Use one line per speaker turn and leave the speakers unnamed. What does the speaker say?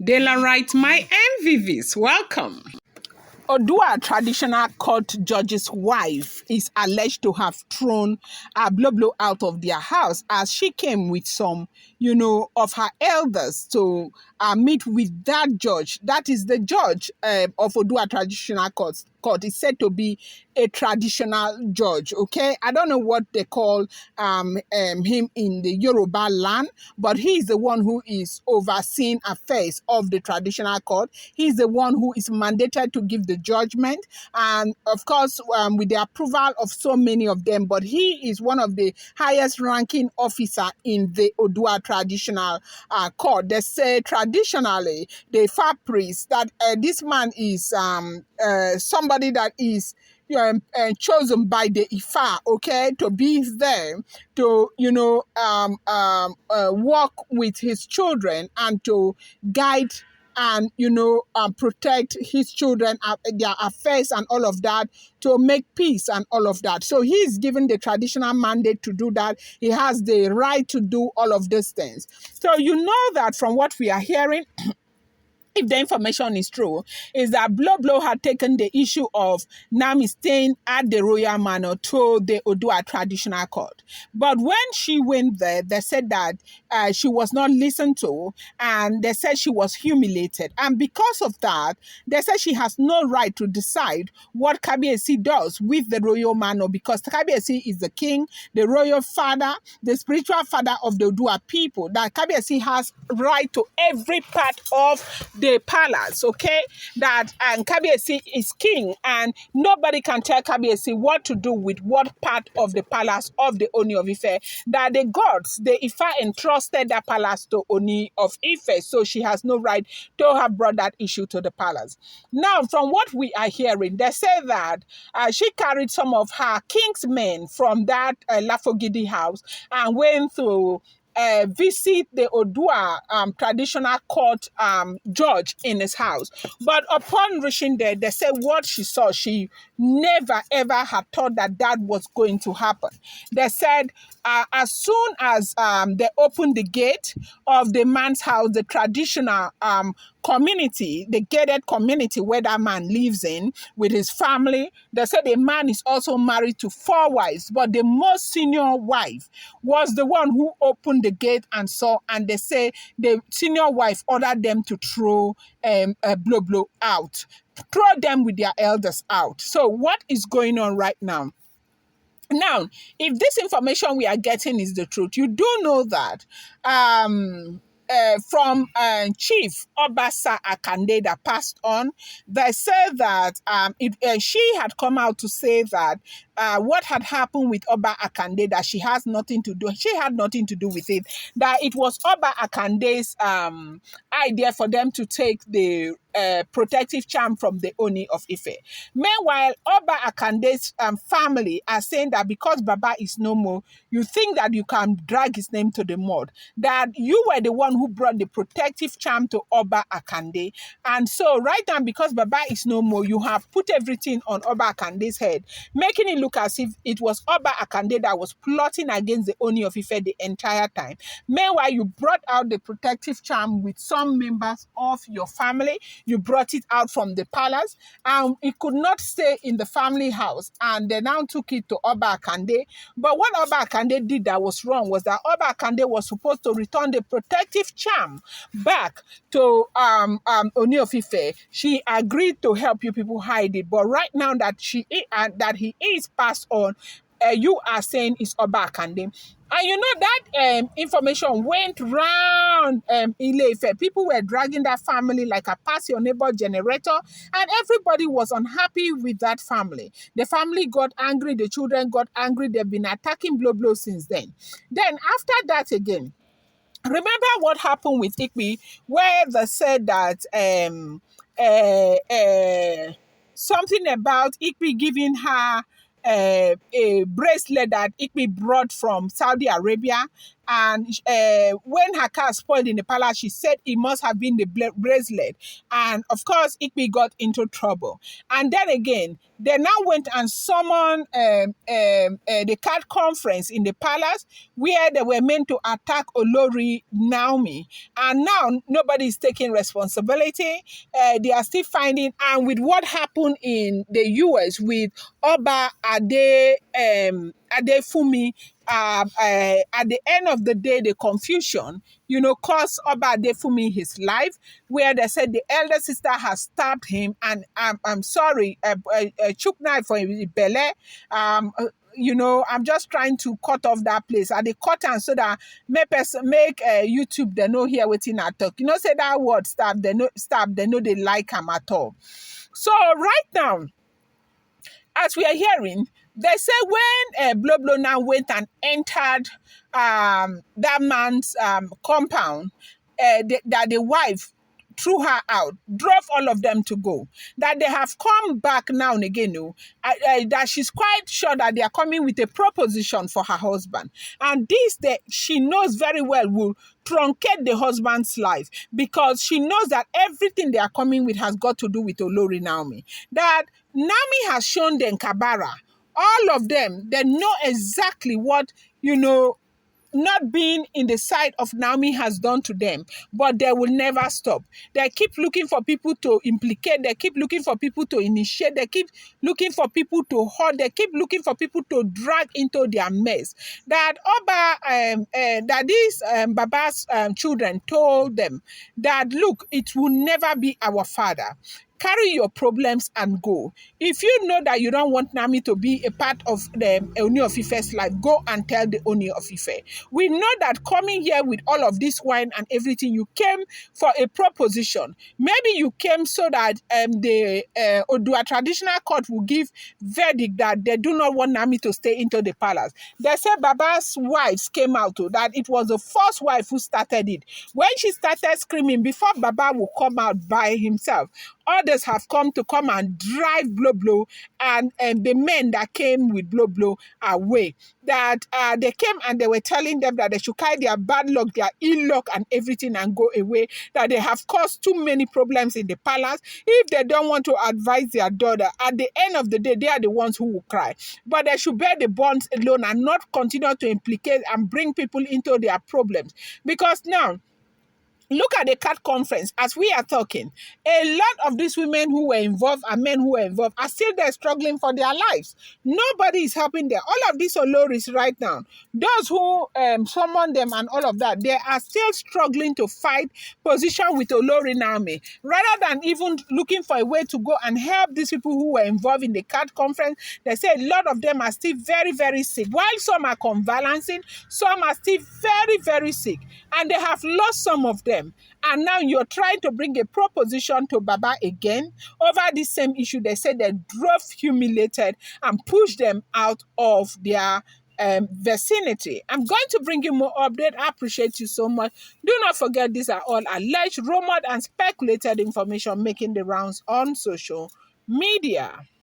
Daylight, my MVVs, welcome. Odua traditional court judge's wife is alleged to have thrown Blublo out of their house as she came with some, of her elders to meet with that judge. That is the judge of Odua traditional court. Court is said to be a traditional judge. Okay, I don't know what they call him in the Yoruba land, but he is the one who is overseeing affairs of the traditional court. He's the one who is mandated to give the judgment, and of course, with the approval of so many of them. But he is one of the highest ranking officer in the Odua traditional court. They say traditionally, the Ifa priest, that this man is somebody that is chosen by the Ifa, okay, to be there to, work with his children and to guide and protect his children, their affairs and all of that, to make peace and all of that. So he is given the traditional mandate to do that. He has the right to do all of these things. So you know that from what we are hearing, if the information is true, is that Blublo had taken the issue of Naomi staying at the royal manor to the Odua traditional court. But when she went there, they said that she was not listened to, and they said she was humiliated. And because of that, they said she has no right to decide what Kabiyesi does with the royal manor, because Kabiyesi is the king, the royal father, the spiritual father of the Odua people, that Kabiyesi has right to every part of the palace, okay? That Kabiyesi is king, and nobody can tell Kabiyesi what to do with what part of the palace of the Ooni of Ife. That the gods, the Ifa entrusted that palace to Ooni of Ife, so she has no right to have brought that issue to the palace. Now, from what we are hearing, they say that she carried some of her king's men from that Lafogidi house and went to visit the Odua traditional court judge in his house. But upon reaching there, they said what she saw, she never ever had thought that that was going to happen. They said as soon as they opened the gate of the man's house, the traditional community, the gated community where that man lives in with his family, they said the man is also married to 4 wives, but the most senior wife was the one who opened the gate and saw, and they say the senior wife ordered them to throw Blublo out, throw them with their elders out. So what is going on right now? Now, if this information we are getting is the truth, you do know that from Chief Obasa Akande that passed on, they said that she had come out to say that what had happened with Oba Akande, that she had nothing to do with it, that it was Oba Akande's idea for them to take the protective charm from the Ooni of Ife. Meanwhile, Oba Akande's family are saying that because Baba is no more, you think that you can drag his name to the mud, that you were the one who brought the protective charm to Oba Akande. And so right now, because Baba is no more, you have put everything on Oba Akande's head, making it look as if it was Oba Akande that was plotting against the Ooni of Ife the entire time. Meanwhile, you brought out the protective charm with some members of your family. You brought it out from the palace, and it could not stay in the family house, and they now took it to Oba Akande. But what Oba Akande did that was wrong was that Oba Akande was supposed to return the protective charm back to Ooni of Ife. She agreed to help you people hide it, but right now that he is passed on, you are saying it's Oba Akande. And you know that information went round Ile-Ife. People were dragging that family like a pass your neighbor generator, and everybody was unhappy with that family. The family got angry, the children got angry. They've been attacking Blublo since then. Then after that again, remember what happened with Ikpi, where they said that something about Ikpi giving her a bracelet that Ikpi brought from Saudi Arabia, And when her car spoiled in the palace, she said it must have been the bracelet. And of course, Ikpi got into trouble. And then again, they now went and summoned the card conference in the palace where they were meant to attack Olori Naomi. And now nobody is taking responsibility. They are still finding, and with what happened in the US with Oba Adefumi, at the end of the day, the confusion, cost Oba Adefumi his life, where they said the elder sister has stabbed him, and I'm sorry, chook knife for his belly. I'm just trying to cut off that place. At the cut and so that make YouTube they know hear waiting at talk. Say that word stab, they know they like him at all. So right now, as we are hearing, they say when Blublo now went and entered that man's compound, that the wife threw her out, drove all of them to go. That they have come back now and again, that she's quite sure that they are coming with a proposition for her husband. And this, she knows very well will truncate the husband's life, because she knows that everything they are coming with has got to do with Olori Naomi. That Naomi has shown them Kabara. All of them, they know exactly what, not being in the side of Naomi has done to them, but they will never stop. They keep looking for people to implicate. They keep looking for people to initiate. They keep looking for people to hurt. They keep looking for people to drag into their mess. That that these Baba's children told them that, look, it will never be our father. Carry your problems and go. If you know that you don't want Nami to be a part of the Ooni of Ife's life, go and tell the Ooni of Ife. We know that coming here with all of this wine and everything, you came for a proposition. Maybe you came so that the Odua traditional court will give verdict that they do not want Nami to stay into the palace. They say Baba's wives came out that it was the first wife who started it. When she started screaming, before Baba would come out by himself, others have come and drive Blublo and the men that came with Blublo away. That they came and they were telling them that they should carry their bad luck, their ill luck and everything and go away. That they have caused too many problems in the palace. If they don't want to advise their daughter, at the end of the day, they are the ones who will cry. But they should bear the bonds alone and not continue to implicate and bring people into their problems. Because now, look at the CAT conference as we are talking. A lot of these women who were involved and men who were involved are still there struggling for their lives. Nobody is helping them. All of these Oloris right now, those who summon them and all of that, they are still struggling to fight position with Olori Naomi. Rather than even looking for a way to go and help these people who were involved in the CAT conference, they say a lot of them are still very, very sick. While some are convalescing, some are still very, very sick. And they have lost some of them. And now you're trying to bring a proposition to Baba again over this same issue. They said they drove, humiliated, and pushed them out of their vicinity. I'm going to bring you more update. I appreciate you so much. Do not forget, these are all alleged, rumored, and speculated information making the rounds on social media.